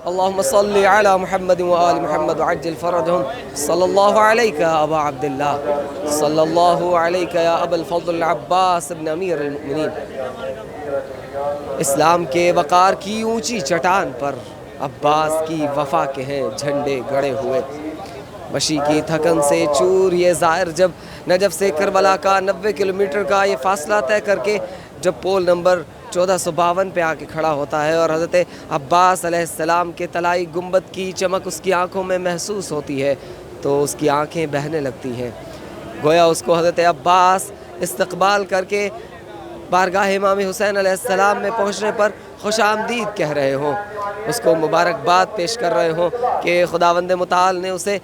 اللهم صل على محمد وآل محمد وعجل فرجهم صلی اللہ علیک یا ابا عبداللہ صلی اللہ علیک یا ابا الفضل العباس ابن امیر المؤمنین۔ اسلام کے وقار کی اونچی چٹان پر عباس کی وفا کے ہیں جھنڈے گڑے ہوئے، مشی کی تھکن سے چور یہ ظاہر جب نجف سے کربلا کا 90 کلومیٹر کا یہ فاصلہ طے کر کے جب پول نمبر 1452 پہ آ کے کھڑا ہوتا ہے اور حضرت عباس علیہ السلام کے طلائی گنبد کی چمک اس کی آنکھوں میں محسوس ہوتی ہے تو اس کی آنکھیں بہنے لگتی ہیں، گویا اس کو حضرت عباس استقبال کر کے بارگاہ امام حسین علیہ السلام میں پہنچنے پر خوش آمدید کہہ رہے ہوں، اس کو مبارکباد پیش کر رہے ہوں کہ خداوند متعال نے اسے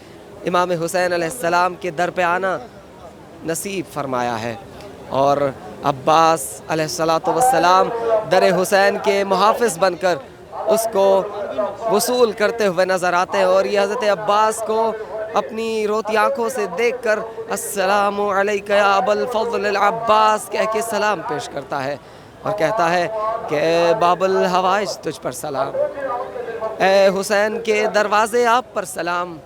امام حسین علیہ السلام کے در پہ آنا نصیب فرمایا ہے، اور عباس علیہ السلام در حسین کے محافظ بن کر اس کو وصول کرتے ہوئے نظر آتے ہیں، اور یہ حضرت عباس کو اپنی روتی آنکھوں سے دیکھ کر السلام علیک یا ابا الفضل العباس کہہ کے سلام پیش کرتا ہے اور کہتا ہے کہ اے باب الحوائج تجھ پر سلام، اے حسین کے دروازے آپ پر سلام،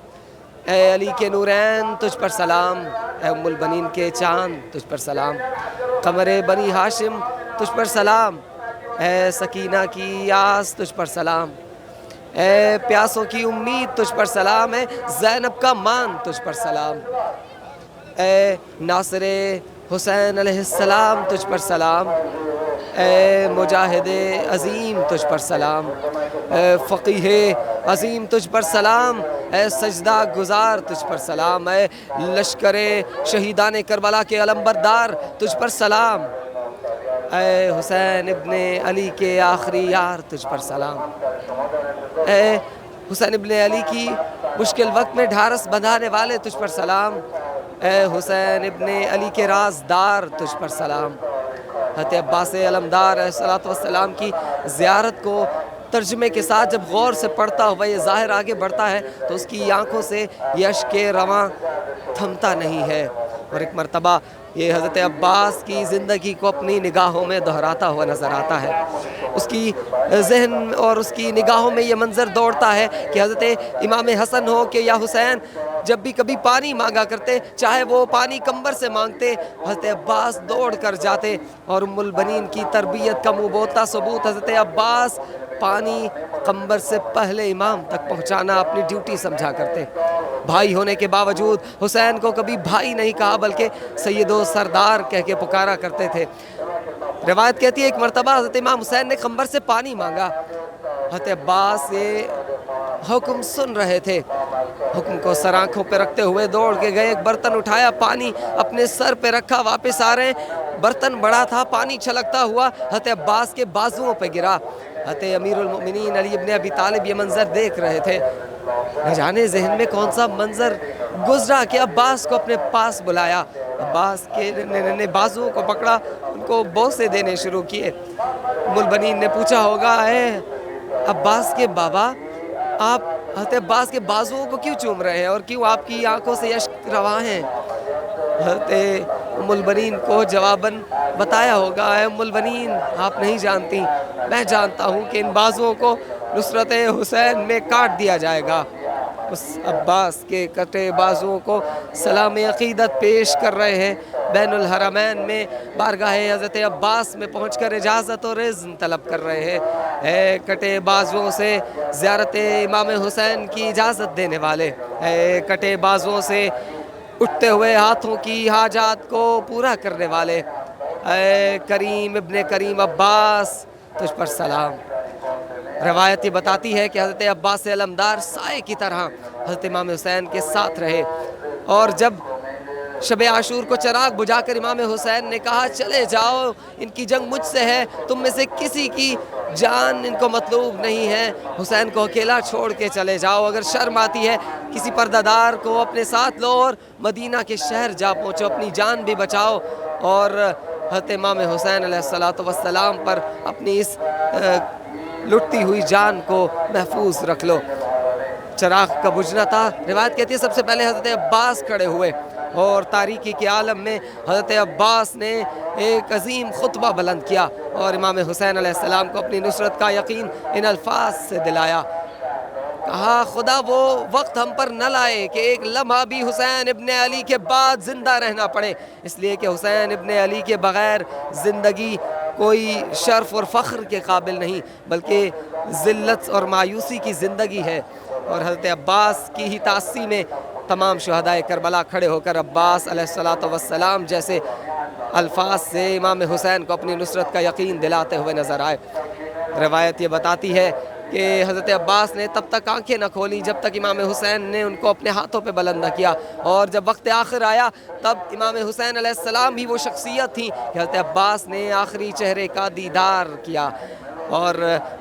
اے علی کے نورین تجھ پر سلام، اے ام البنین کے چاند تجھ پر سلام، قمر بنی ہاشم تجھ پر سلام، اے سکینہ کی یاس تجھ پر سلام، اے پیاسوں کی امید تجھ پر سلام، اے زینب کا مان تجھ پر سلام، اے ناصر حسین علیہ السلام تجھ پر سلام، اے مجاہد عظیم تجھ پر سلام، اے فقیہ عظیم تجھ پر سلام، اے سجدہ گزار تجھ پر سلام، اے لشکر شہیدان کربلا کے علمبردار تجھ پر سلام، اے حسین ابن علی کے آخری یار تجھ پر سلام، اے حسین ابن علی کی مشکل وقت میں ڈھارس بندھانے والے تجھ پر سلام، اے حسین ابن علی کے رازدار تجھ پر سلام۔ حضرت عباس علمدار علیہ السلام کی زیارت کو ترجمے کے ساتھ جب غور سے پڑھتا ہوا یہ ظاہر آگے بڑھتا ہے تو اس کی آنکھوں سے یہ اشک رواں تھمتا نہیں ہے، اور ایک مرتبہ یہ حضرت عباس کی زندگی کو اپنی نگاہوں میں دہراتا ہوا نظر آتا ہے، اس کی ذہن اور اس کی نگاہوں میں یہ منظر دوڑتا ہے کہ حضرت امام حسن ہو کہ یا حسین جب بھی کبھی پانی مانگا کرتے، چاہے وہ پانی کمبر سے مانگتے، حضرت عباس دوڑ کر جاتے، اور ام البنین کی تربیت کا مبوتا ثبوت حضرت عباس پانی قمبر سے پہلے امام تک پہنچانا اپنی ڈیوٹی سمجھا کرتے۔ بھائی ہونے کے باوجود حسین کو کبھی بھائی نہیں کہا بلکہ سید و سردار کہہ کے پکارا کرتے تھے۔ روایت کہتی ہے ایک مرتبہ حضرت امام حسین نے قمبر سے پانی مانگا، حضرت عباس یہ حکم سن رہے تھے، حکم کو سر آنکھوں پہ رکھتے ہوئے دوڑ کے گئے، ایک برتن اٹھایا، پانی اپنے سر پہ رکھا، واپس آ رہے ہیں، برتن بڑا تھا، پانی چھلکتا ہوا حضرت عباس کے بازوؤں پہ گرا۔ حضرت امیر المؤمنین علی ابن ابی طالب یہ منظر دیکھ رہے تھے، نہ جانے ذہن میں کون سا منظر گزرا کہ عباس کو اپنے پاس بلایا، عباس کے نے بازوؤں کو پکڑا، ان کو بوسے دینے شروع کیے۔ ام البنین نے پوچھا ہوگا اے عباس کے بابا، آپ حضرت عباس کے بازوؤں کو کیوں چوم رہے ہیں اور کیوں آپ کی آنکھوں سے اشک رواں ہیں؟ حضرت ام البنین کو جواباً بتایا ہوگا اے ام البنین آپ نہیں جانتی، میں جانتا ہوں کہ ان بازوؤں کو نصرت حسین میں کاٹ دیا جائے گا۔ اس عباس کے کٹے بازوؤں کو سلام عقیدت پیش کر رہے ہیں، بین الحرمین میں بارگاہ حضرت عباس میں پہنچ کر اجازت اور اذن طلب کر رہے ہیں۔ اے کٹے بازوؤں سے زیارت امام حسین کی اجازت دینے والے، اے کٹے بازوؤں سے اٹھتے ہوئے ہاتھوں کی حاجات کو پورا کرنے والے، اے کریم ابن کریم عباس تجھ پر سلام۔ روایت یہ بتاتی ہے کہ حضرت عباس علمدار سائے کی طرح حضرت امام حسین کے ساتھ رہے، اور جب شب عاشور کو چراغ بجھا کر امام حسین نے کہا چلے جاؤ، ان کی جنگ مجھ سے ہے، تم میں سے کسی کی جان ان کو مطلوب نہیں ہے، حسین کو اکیلا چھوڑ کے چلے جاؤ، اگر شرم آتی ہے کسی پردہ دار کو اپنے ساتھ لو اور مدینہ کے شہر جا پہنچو، اپنی جان بھی بچاؤ اور حضرت امام حسین علیہ السلام پر اپنی اس لٹتی ہوئی جان کو محفوظ رکھ لو۔ چراغ کا بجھنا تھا، روایت کہتی ہے سب سے پہلے حضرت عباس کھڑے ہوئے، اور تاریکی کے عالم میں حضرت عباس نے ایک عظیم خطبہ بلند کیا اور امام حسین علیہ السلام کو اپنی نصرت کا یقین ان الفاظ سے دلایا: کہا خدا وہ وقت ہم پر نہ لائے کہ ایک لمحہ بھی حسین ابن علی کے بعد زندہ رہنا پڑے، اس لیے کہ حسین ابن علی کے بغیر زندگی کوئی شرف اور فخر کے قابل نہیں بلکہ ذلت اور مایوسی کی زندگی ہے۔ اور حضرت عباس کی ہی تاسی میں تمام شہدائے کربلا کھڑے ہو کر عباس علیہ السلام جیسے الفاظ سے امام حسین کو اپنی نصرت کا یقین دلاتے ہوئے نظر آئے۔ روایت یہ بتاتی ہے کہ حضرت عباس نے تب تک آنکھیں نہ کھولیں جب تک امام حسین نے ان کو اپنے ہاتھوں پہ بلند نہ کیا، اور جب وقت آخر آیا تب امام حسین علیہ السلام ہی وہ شخصیت تھی کہ حضرت عباس نے آخری چہرے کا دیدار کیا۔ اور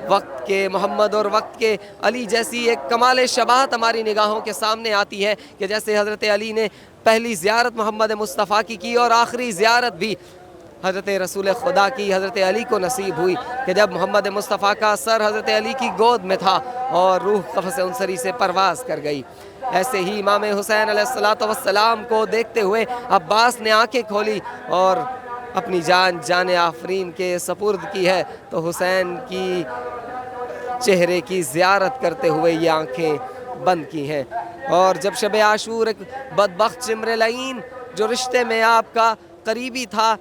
وقت کے محمد اور وقت کے علی جیسی ایک کمال شباہت ہماری نگاہوں کے سامنے آتی ہے کہ جیسے حضرت علی نے پہلی زیارت محمد مصطفیٰ کی اور آخری زیارت بھی حضرت رسول خدا کی حضرت علی کو نصیب ہوئی کہ جب محمد مصطفیٰ کا سر حضرت علی کی گود میں تھا اور روح قفس انصری سے پرواز کر گئی، ایسے ہی امام حسین علیہ السلام کو دیکھتے ہوئے عباس نے آنکھیں کھولی اور اپنی جان آفرین کے سپرد کی ہے، تو حسین کی چہرے کی زیارت کرتے ہوئے یہ آنکھیں بند کی ہیں۔ اور جب شب عاشور ایک بدبخت چمر لعین جو رشتے میں آپ کا قریبی تھا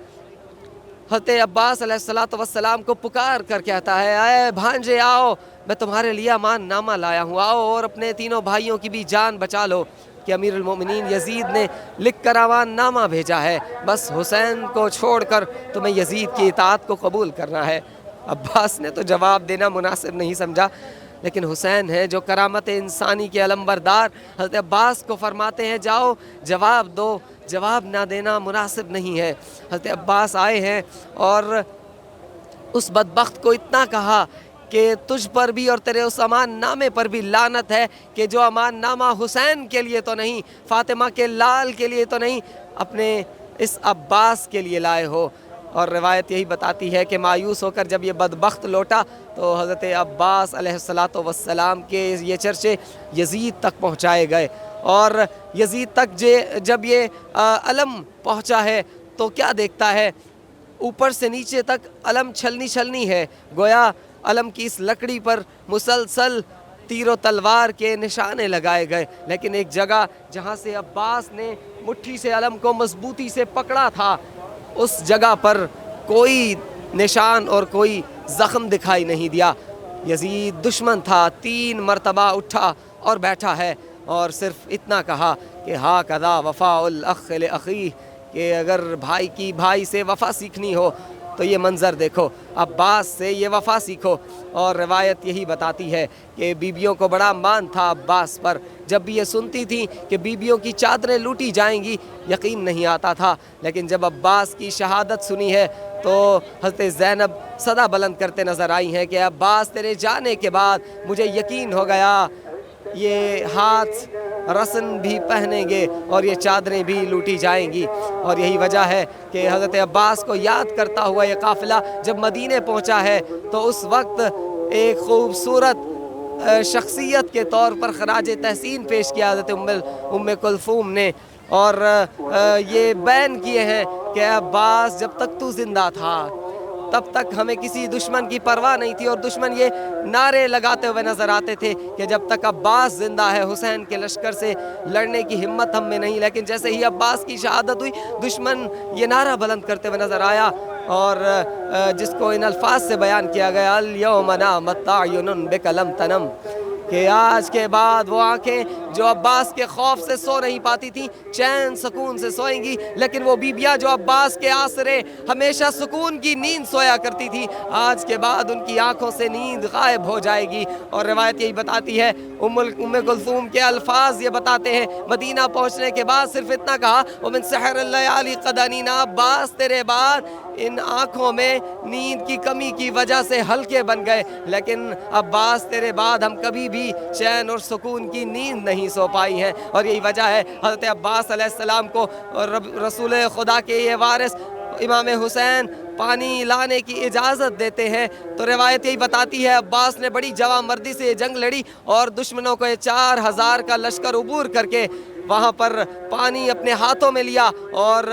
حضرت عباس علیہ السلام کو پکار کر کہتا ہے اے بھانجے آؤ، میں تمہارے لیے امان نامہ لایا ہوں، آؤ اور اپنے تینوں بھائیوں کی بھی جان بچا لو، کہ امیر المومنین یزید نے لکھ کر امان نامہ بھیجا ہے، بس حسین کو چھوڑ کر تمہیں یزید کی اطاعت کو قبول کرنا ہے۔ عباس نے تو جواب دینا مناسب نہیں سمجھا، لیکن حسین ہے جو کرامت انسانی کے علمبردار، حضرت عباس کو فرماتے ہیں جاؤ جواب دو، جواب نہ دینا مناسب نہیں ہے۔ حضرت عباس آئے ہیں اور اس بدبخت کو اتنا کہا کہ تجھ پر بھی اور تیرے اس امان نامے پر بھی لعنت ہے کہ جو امان نامہ حسین کے لیے تو نہیں، فاطمہ کے لال کے لیے تو نہیں، اپنے اس عباس کے لیے لائے ہو۔ اور روایت یہی بتاتی ہے کہ مایوس ہو کر جب یہ بدبخت لوٹا تو حضرت عباس علیہ السلام کے یہ چرچے یزید تک پہنچائے گئے، اور یزید تک جب یہ علم پہنچا ہے تو کیا دیکھتا ہے، اوپر سے نیچے تک علم چھلنی ہے، گویا علم کی اس لکڑی پر مسلسل تیر و تلوار کے نشانے لگائے گئے، لیکن ایک جگہ جہاں سے عباس نے مٹھی سے علم کو مضبوطی سے پکڑا تھا اس جگہ پر کوئی نشان اور کوئی زخم دکھائی نہیں دیا۔ یزید دشمن تھا، 3 مرتبہ اٹھا اور بیٹھا ہے اور صرف اتنا کہا کہ ہا کذا وفاء الاخ لاخیہ، کہ اگر بھائی کی بھائی سے وفا سیکھنی ہو تو یہ منظر دیکھو، عباس سے یہ وفا سیکھو۔ اور روایت یہی بتاتی ہے کہ بیبیوں کو بڑا مان تھا عباس پر، جب بھی یہ سنتی تھیں کہ بیبیوں کی چادریں لوٹی جائیں گی یقین نہیں آتا تھا، لیکن جب عباس کی شہادت سنی ہے تو حضرت زینب صدا بلند کرتے نظر آئی ہیں کہ عباس تیرے جانے کے بعد مجھے یقین ہو گیا یہ ہاتھ رسن بھی پہنیں گے اور یہ چادریں بھی لوٹی جائیں گی۔ اور یہی وجہ ہے کہ حضرت عباس کو یاد کرتا ہوا یہ قافلہ جب مدینے پہنچا ہے تو اس وقت ایک خوبصورت شخصیت کے طور پر خراج تحسین پیش کیا حضرت ام کلثوم نے، اور یہ بیان کیے ہیں کہ عباس جب تک تو زندہ تھا تب تک ہمیں کسی دشمن کی پرواہ نہیں تھی، اور دشمن یہ نعرے لگاتے ہوئے نظر آتے تھے کہ جب تک عباس زندہ ہے حسین کے لشکر سے لڑنے کی ہمت ہم میں نہیں، لیکن جیسے ہی عباس کی شہادت ہوئی دشمن یہ نعرہ بلند کرتے ہوئے نظر آیا، اور جس کو ان الفاظ سے بیان کیا گیا الیوم نامت اعین بک لم تنم، کہ آج کے بعد وہ آنکھیں جو عباس کے خوف سے سو نہیں پاتی تھیں چین سکون سے سوئیں گی، لیکن وہ بیبیاں جو عباس کے آسرے ہمیشہ سکون کی نیند سویا کرتی تھی آج کے بعد ان کی آنکھوں سے نیند غائب ہو جائے گی۔ اور روایت یہی بتاتی ہے، ام کلثوم کے الفاظ یہ بتاتے ہیں مدینہ پہنچنے کے بعد صرف اتنا کہا ومن سحر اللیالی قد انینا، عباس تیرے بعد ان آنکھوں میں نیند کی کمی کی وجہ سے ہلکے بن گئے، لیکن عباس تیرے بعد ہم کبھی بھی چین اور سکون کی نیند نہیں سو پائی ہیں۔ اور یہی وجہ ہے حضرت عباس علیہ السلام کو رسول خدا کے یہ وارث امام حسین پانی لانے کی اجازت دیتے ہیں تو روایت یہی بتاتی ہے عباس نے بڑی جواں مردی سے یہ جنگ لڑی اور دشمنوں کو 4000 کا لشکر عبور کر کے وہاں پر پانی اپنے ہاتھوں میں لیا اور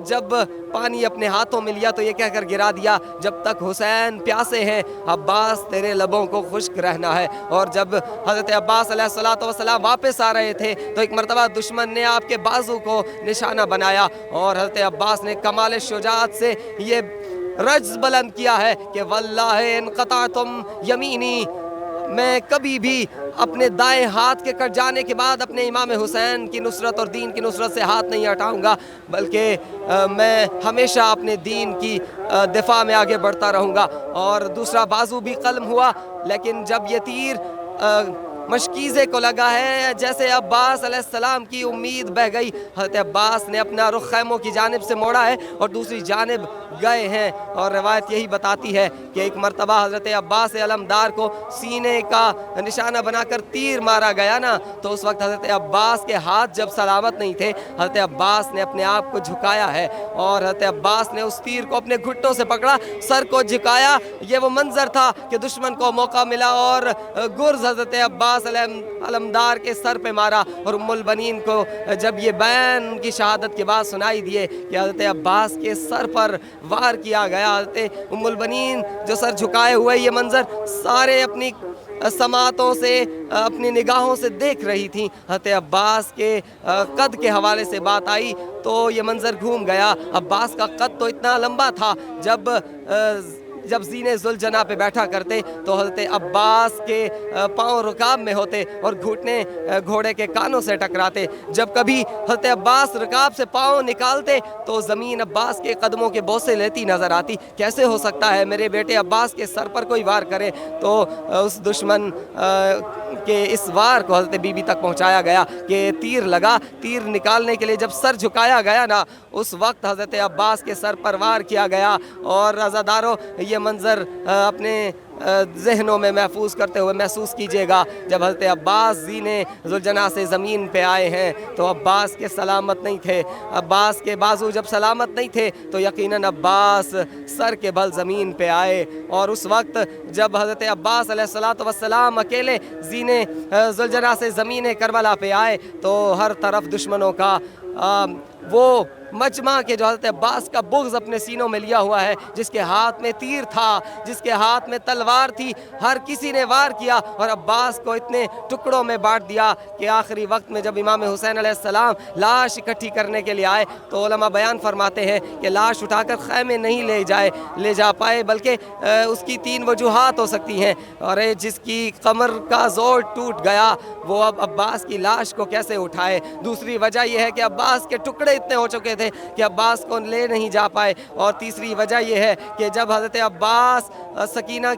جب پانی اپنے ہاتھوں میں لیا تو یہ کہہ کر گرا دیا، جب تک حسین پیاسے ہیں عباس تیرے لبوں کو خشک رہنا ہے۔ اور جب حضرت عباس علیہ السلام واپس آ رہے تھے تو ایک مرتبہ دشمن نے آپ کے بازو کو نشانہ بنایا اور حضرت عباس نے کمال شجاعت سے یہ رجز بلند کیا ہے کہ واللہ ان قطعتم یمینی، میں کبھی بھی اپنے دائیں ہاتھ کے کٹ جانے کے بعد اپنے امام حسین کی نصرت اور دین کی نصرت سے ہاتھ نہیں ہٹاؤں گا، بلکہ میں ہمیشہ اپنے دین کی دفاع میں آگے بڑھتا رہوں گا۔ اور دوسرا بازو بھی قلم ہوا، لیکن جب یہ تیر مشکیزے کو لگا ہے، جیسے عباس علیہ السلام کی امید بہہ گئی، حضرت عباس نے اپنا رخ خیموں کی جانب سے موڑا ہے اور دوسری جانب گئے ہیں۔ اور روایت یہی بتاتی ہے کہ ایک مرتبہ حضرت عباس علمدار کو سینے کا نشانہ بنا کر تیر مارا گیا نا، تو اس وقت حضرت عباس کے ہاتھ جب سلامت نہیں تھے، حضرت عباس نے اپنے آپ کو جھکایا ہے اور حضرت عباس نے اس تیر کو اپنے گھٹوں سے پکڑا، سر کو جھکایا۔ یہ وہ منظر تھا کہ دشمن کو موقع ملا اور گرز حضرت عباس علمدار کے سر پہ مارا، اور ام البنین کو جب یہ بیان کی شہادت کے بعد سنائی دیے کہ حضرت عباس کے سر پر وار کیا گیا، حضرت ام البنین جو سر جھکائے ہوئے یہ منظر سارے اپنی سماعتوں سے، اپنی نگاہوں سے دیکھ رہی تھیں۔ حضرت عباس کے قد کے حوالے سے بات آئی تو یہ منظر گھوم گیا۔ عباس کا قد تو اتنا لمبا تھا، جب زینے ذوالجناح پہ بیٹھا کرتے تو حضرت عباس کے پاؤں رکاب میں ہوتے اور گھٹنے گھوڑے کے کانوں سے ٹکراتے۔ جب کبھی حضرت عباس رکاب سے پاؤں نکالتے تو زمین عباس کے قدموں کے بوسے لیتی نظر آتی۔ کیسے ہو سکتا ہے میرے بیٹے عباس کے سر پر کوئی وار کرے؟ تو اس دشمن کے اس وار کو حضرت بی بی تک پہنچایا گیا کہ تیر لگا، تیر نکالنے کے لیے جب سر جھکایا گیا نا، اس وقت حضرت عباس کے سر پر وار کیا گیا۔ اور عزادارو یہ منظر اپنے ذہنوں میں محفوظ کرتے ہوئے محسوس کیجئے گا، جب حضرت عباس زینے ذوالجناح سے زمین پہ آئے ہیں تو عباس کے سلامت نہیں تھے، عباس کے بازو جب سلامت نہیں تھے تو یقیناً عباس سر کے بل زمین پہ آئے۔ اور اس وقت جب حضرت عباس علیہ السلام اکیلے زینے ذوالجناح سے زمین کربلا پہ آئے تو ہر طرف دشمنوں کا وہ مجمع کے جو حضرت عباس کا بغض اپنے سینوں میں لیا ہوا ہے، جس کے ہاتھ میں تیر تھا، جس کے ہاتھ میں تلوار تھی، ہر کسی نے وار کیا اور عباس کو اتنے ٹکڑوں میں بانٹ دیا کہ آخری وقت میں جب امام حسین علیہ السلام لاش اکٹھی کرنے کے لیے آئے تو علماء بیان فرماتے ہیں کہ لاش اٹھا کر خیمے نہیں لے جا پائے، بلکہ اس کی 3 وجوہات ہو سکتی ہیں۔ اور جس کی کمر کا زور ٹوٹ گیا وہ اب عباس کی لاش کو کیسے اٹھائے؟ دوسری وجہ یہ ہے کہ عباس کے ٹکڑے اتنے ہو چکے تھے کہ عباس کو لے نہیں جا پائے۔ اور تیسری وجہ یہ ہے کہ جب حضرت عباس سکینہ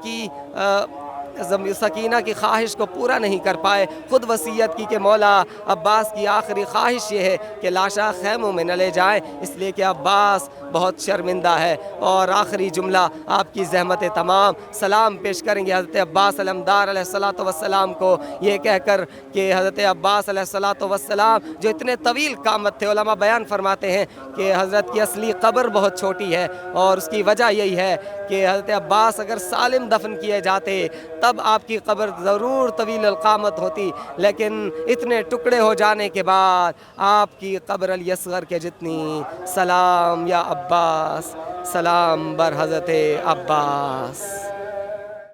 کی خواہش کو پورا نہیں کر پائے، خود وصیت کی کہ مولا عباس کی آخری خواہش یہ ہے کہ لاشا خیموں میں نہ لے جائیں، اس لیے کہ عباس بہت شرمندہ ہے۔ اور آخری جملہ آپ کی زحمت تمام سلام پیش کریں گے حضرت عباس علمدار علیہ السلام کو، یہ کہہ کر کہ حضرت عباس علیہ السلام جو اتنے طویل قامت تھے، علماء بیان فرماتے ہیں کہ حضرت کی اصلی قبر بہت چھوٹی ہے، اور اس کی وجہ یہی ہے کہ حضرت عباس اگر سالم دفن کیے جاتے تب آپ کی قبر ضرور طویل القامت ہوتی، لیکن اتنے ٹکڑے ہو جانے کے بعد آپ کی قبر علی اصغر کے جتنی۔ سلام یا عباس، سلام بر حضرت عباس۔